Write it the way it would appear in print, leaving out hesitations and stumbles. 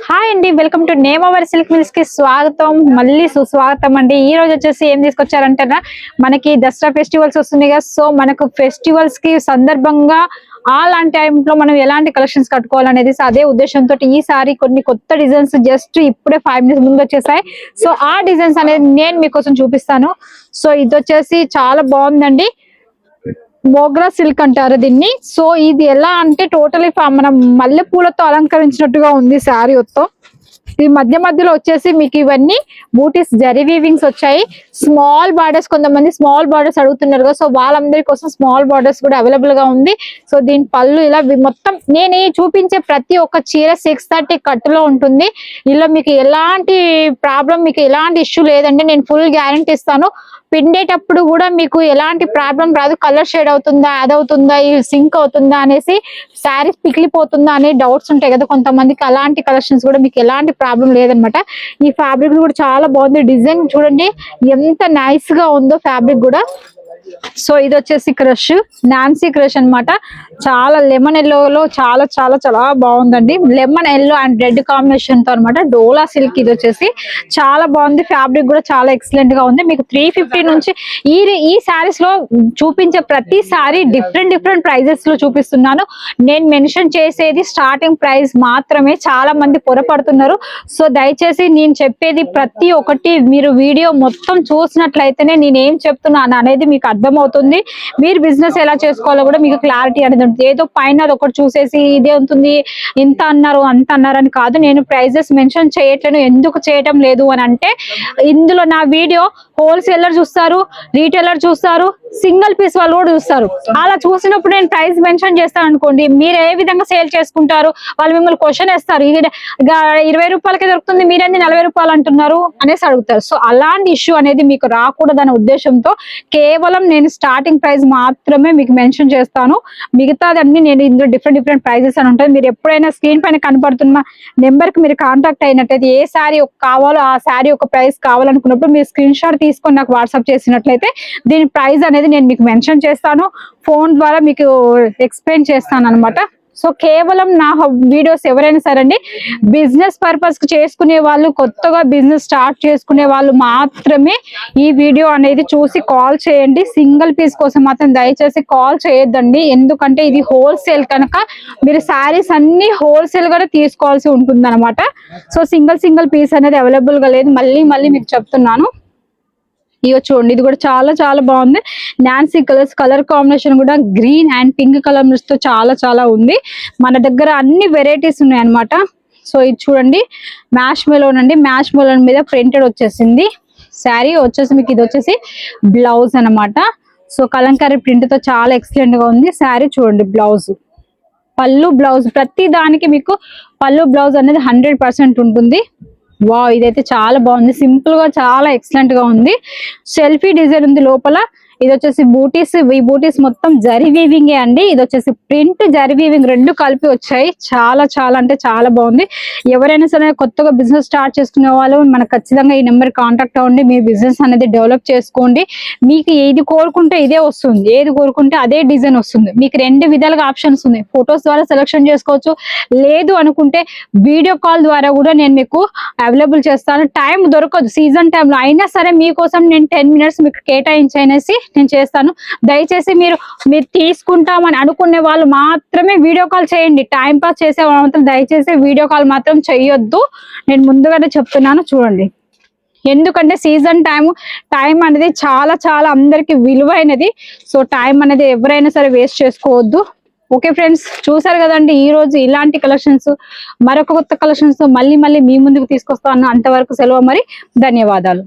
Hi అండి, welcome to name our silk mills కి స్వాగతం, మళ్ళీ సుస్వాగతం అండి. ఈ రోజు వచ్చేసి ఏం తీసుకొచ్చారంటే మనకి దసరా ఫెస్టివల్స్ వస్తున్నాయి కదా. సో మనకు ఫెస్టివల్స్ కి సందర్భంగా అలాంటి టైంలో మనం ఎలాంటి కలెక్షన్స్ కట్టుకోవాలనేది అదే ఉద్దేశంతో ఈసారి కొన్ని కొత్త డిజైన్స్ జస్ట్ ఇప్పుడే 5 minutes ముందు వచ్చేసాయి. సో ఆ డిజైన్స్ అనేది నేను మీకోసం చూపిస్తాను. సో ఇది వచ్చేసి చాలా బాగుందండి, మోగ్రా సిల్క్ అంటారు దీన్ని. సో ఇది ఎలా అంటే టోటలీ మనం మల్లె పూలతో అలంకరించినట్టుగా ఉంది శారీ మొత్తం. ఈ మధ్య మధ్యలో వచ్చేసి మీకు ఇవన్నీ బూటీస్ జరీ వీవింగ్స్ వచ్చాయి. స్మాల్ బార్డర్స్, కొంతమంది స్మాల్ బార్డర్స్ అడుగుతున్నారు కదా, సో వాళ్ళందరి కోసం స్మాల్ బార్డర్స్ కూడా అవైలబుల్ గా ఉంది. సో దీని పళ్ళు ఇలా మొత్తం నేను చూపించే ప్రతి ఒక్క చీర 630 కట్టులో ఉంటుంది. ఇలా మీకు ఎలాంటి ప్రాబ్లం, మీకు ఎలాంటి ఇష్యూ లేదండి, నేను ఫుల్ గ్యారంటీ ఇస్తాను. పిండేటప్పుడు కూడా మీకు ఎలాంటి ప్రాబ్లం రాదు. కలర్ షేడ్ అవుతుందా, అదవుతుందా, ఈ సింక్ అవుతుందా అనేసి, శారీస్ పికిలిపోతుందా అనే డౌట్స్ ఉంటాయి కదా కొంతమందికి. అలాంటి కలెక్షన్స్ కూడా మీకు ఎలాంటి ప్రాబ్లం లేదనమాట. ఈ ఫ్యాబ్రిక్ కూడా చాలా బాగుంది. డిజైన్ చూడండి ఎంత నైస్ గా ఉందో ఫ్యాబ్రిక్ కూడా. సో ఇది వచ్చేసి క్రష్, నాన్సీ క్రష్ అన్నమాట. చాలా లెమన్ ఎల్లోలో చాలా చాలా చాలా బాగుందండి. Lemon yellow and red combination తో అనమాట. డోలా సిల్క్ ఇది వచ్చేసి చాలా బాగుంది. ఫ్యాబ్రిక్ కూడా చాలా ఎక్సలెంట్ గా ఉంది. మీకు 350 నుంచి ఈ శారీస్ లో చూపించే ప్రతి సారీ డిఫరెంట్ ప్రైజెస్ లో చూపిస్తున్నాను. నేను మెన్షన్ చేసేది స్టార్టింగ్ ప్రైస్ మాత్రమే. చాలా మంది పొరపడుతున్నారు. సో దయచేసి నేను చెప్పేది ప్రతి ఒక్కటి మీరు వీడియో మొత్తం చూసినట్లయితేనే నేను ఏం చెప్తున్నాను అనేది మీకు అర్థమవుతుంది. మీరు బిజినెస్ ఎలా చేసుకోవాలో కూడా మీకు క్లారిటీ అనేది ఉంటుంది. ఏదో పైన ఒకటి చూసేసి ఇదే ఉంటుంది, ఇంత అన్నారు అంత అన్నారు అని కాదు. నేను ప్రైజెస్ మెన్షన్ చేయట్లేను. ఎందుకు చేయటం లేదు అని అంటే, ఇందులో నా వీడియో హోల్సేలర్ చూస్తారు, రీటైలర్ చూస్తారు, సింగిల్ పీస్ వాళ్ళు కూడా చూస్తారు. అలా చూసినప్పుడు నేను ప్రైస్ మెన్షన్ చేస్తాను అనుకోండి, మీరు ఏ విధంగా సేల్ చేసుకుంటారు? వాళ్ళు మిమ్మల్ని క్వశ్చన్ వేస్తారు, 20 రూపాయలకే దొరుకుతుంది, మీరేంది 40 రూపాయలు అంటున్నారు అనేసి అడుగుతారు. సో అలాంటి ఇష్యూ అనేది మీకు రాకూడదనే ఉద్దేశంతో కేవలం నేను స్టార్టింగ్ ప్రైస్ మాత్రమే మీకు మెన్షన్ చేస్తాను. మిగతాదన్నీ నేను ఇందులో డిఫరెంట్ ప్రైజెస్ అని ఉంటుంది. మీరు ఎప్పుడైనా స్క్రీన్ పైన కనపడుతున్న నెంబర్ కి మీరు కాంటాక్ట్ అయినట్లయితే, ఏ శారీ కావాలో ఆ శారీ ఒక ప్రైస్ కావాలనుకున్నప్పుడు మీరు స్క్రీన్ షాట్ తీసుకొని నాకు వాట్సాప్ చేసినట్లయితే దీని ప్రైస్ అనేది నేను మీకు మెన్షన్ చేస్తాను. ఫోన్ ద్వారా మీకు ఎక్స్ప్లెయిన్ చేస్తాను అనమాట. సో కేవలం నా వీడియోస్ ఎవరైనా సరే అండి, బిజినెస్ పర్పస్ కి చేసుకునే వాళ్ళు, కొత్తగా బిజినెస్ స్టార్ట్ చేసుకునే వాళ్ళు మాత్రమే ఈ వీడియో అనేది చూసి కాల్ చేయండి. సింగిల్ పీస్ కోసం మాత్రం దయచేసి కాల్ చేయొద్దండి. ఎందుకంటే ఇది హోల్సేల్ కనుక మీరు శారీస్ అన్ని హోల్సేల్ గా తీసుకోవాల్సి ఉంటుంది అనమాట. సో సింగిల్ పీస్ అనేది అవైలబుల్ గా లేదు. మళ్ళీ మీకు చెప్తున్నాను. ఇవి చూడండి, ఇది కూడా చాలా చాలా బాగుంది. నాన్సీ కలర్ కాంబినేషన్ కూడా గ్రీన్ అండ్ పింక్ కలర్స్ తో చాలా చాలా ఉంది. మన దగ్గర అన్ని వెరైటీస్ ఉన్నాయి అనమాట. సో ఇది చూడండి, మ్యాష్ మెలోన్ అండి. మ్యాష్ మెలోన్ మీద ప్రింటెడ్ వచ్చేసింది శారీ. వచ్చేసి మీకు ఇది వచ్చేసి బ్లౌజ్ అనమాట. సో కలంకారీ ప్రింట్ తో చాలా ఎక్సలెంట్ గా ఉంది శారీ. చూడండి బ్లౌజ్, పళ్ళు, బ్లౌజ్ ప్రతి దానికి మీకు పళ్ళు బ్లౌజ్ అనేది 100% ఉంటుంది. వావ్, ఇదైతే చాలా బాగుంది. సింపుల్ గా చాలా ఎక్సలెంట్ గా ఉంది. సెల్ఫీ డిజైన్ ఉంది లోపల. ఇది వచ్చేసి బూటీస్, ఈ బూటీస్ మొత్తం జరీ వీవింగే అండి. ఇది వచ్చేసి ప్రింట్, జరీ వీవింగ్ రెండు కలిపి వచ్చాయి. చాలా చాలా అంటే చాలా బాగుంది. ఎవరైనా సరే కొత్తగా బిజినెస్ స్టార్ట్ చేసుకునే వాళ్ళు మనకు ఖచ్చితంగా ఈ నెంబర్ కాంటాక్ట్ అవ్వండి. మీ బిజినెస్ అనేది డెవలప్ చేసుకోండి. మీకు ఏది కోరుకుంటే ఇదే వస్తుంది, ఏది కోరుకుంటే అదే డిజైన్ వస్తుంది. మీకు 2 విధాలుగా ఆప్షన్స్ ఉన్నాయి. ఫొటోస్ ద్వారా సెలెక్షన్ చేసుకోవచ్చు, లేదు అనుకుంటే వీడియో కాల్ ద్వారా కూడా నేను మీకు అవైలబుల్ చేస్తాను. టైం దొరకదు సీజన్ టైంలో, అయినా సరే మీకోసం నేను 10 minutes మీకు కేటాయించేసి నేను చేస్తాను. దయచేసి మీరు తీసుకుంటామని అనుకునే వాళ్ళు మాత్రమే వీడియో కాల్ చేయండి. టైం పాస్ చేసే మాత్రం దయచేసి వీడియో కాల్ మాత్రం చేయొద్దు. నేను ముందుగానే చెప్తున్నాను. చూడండి, ఎందుకంటే సీజన్ టైం అనేది చాలా చాలా అందరికి విలువైనది. సో టైం అనేది ఎవరైనా సరే వేస్ట్ చేసుకోవద్దు. ఓకే ఫ్రెండ్స్, చూసారు కదండి ఈ రోజు ఇలాంటి కలెక్షన్స్, మరొక కొత్త కలెక్షన్స్ మళ్ళీ మీ ముందుకు తీసుకొస్తాను. అంతవరకు సెలవు మరి. ధన్యవాదాలు.